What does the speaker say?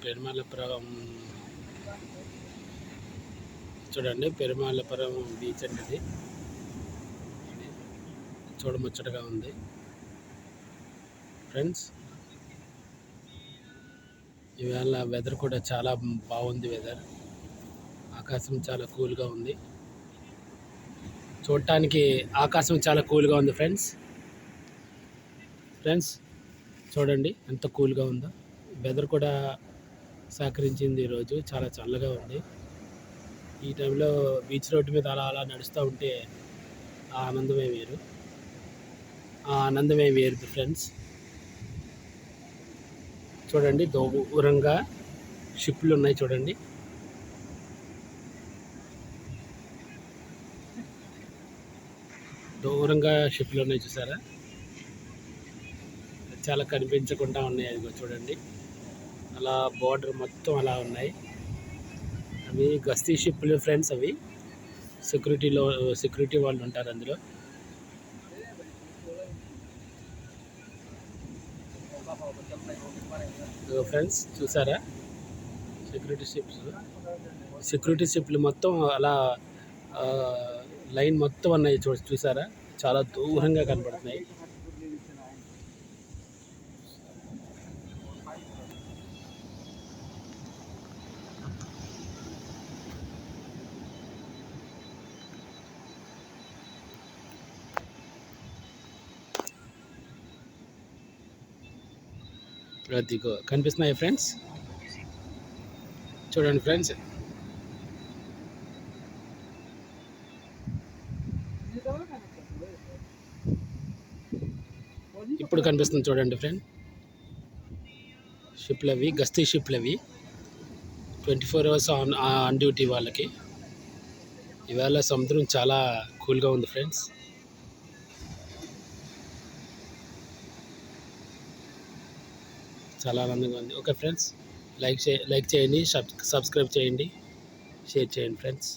పెరుమాళపురం చూడండి, పెరుమాళపురం బీచ్ అండి ఇది. చూడముచ్చటగా ఉంది ఫ్రెండ్స్. ఈవేళ వెదర్ కూడా చాలా బాగుంది. వెదర్, ఆకాశం చాలా కూల్గా ఉంది. చూడటానికి ఆకాశం చాలా కూల్గా ఉంది ఫ్రెండ్స్. చూడండి ఎంత కూల్గా ఉందో. వెదర్ కూడా సహకరించింది. ఈరోజు చాలా చల్లగా ఉంది. ఈ టైంలో బీచ్ రోడ్డు మీద అలా అలా నడుస్తూ ఉంటే ఆ ఆనందమే వేరు ఫ్రెండ్స్. చూడండి, దూరంగా షిప్లు ఉన్నాయి. చూడండి, దూరంగా షిప్లు ఉన్నాయి. చూసారా, చాలా కనిపించకుండా ఉన్నాయి. అదిగో చూడండి, అలా బోర్డర్ మొత్తం అలా ఉన్నాయి. అవి గస్తీ షిప్లు ఫ్రెండ్స్. అవి సెక్యూరిటీ వాళ్ళు ఉంటారు అందులో. ఫ్రెండ్స్ చూసారా, సెక్యూరిటీ షిప్లు మొత్తం అలా లైన్ మొత్తం ఉన్నాయి. చూసారా, చాలా దూరంగా కనపడుతున్నాయి. అదిగో కనిపిస్తున్నాయి ఫ్రెండ్స్. చూడండి ఫ్రెండ్స్, ఇప్పుడు కనిపిస్తుంది. చూడండి ఫ్రెండ్, షిప్లు అవి గస్తీ షిప్లు అవి 24 hours ఆన్ డ్యూటీ వాళ్ళకి. ఇవాళ సముద్రం చాలా కూల్గా ఉంది ఫ్రెండ్స్. చాలా ఆనందంగా ఉంది. ఓకే ఫ్రెండ్స్, లైక్ చేయండి, సబ్స్క్రైబ్ చేయండి, షేర్ చేయండి ఫ్రెండ్స్.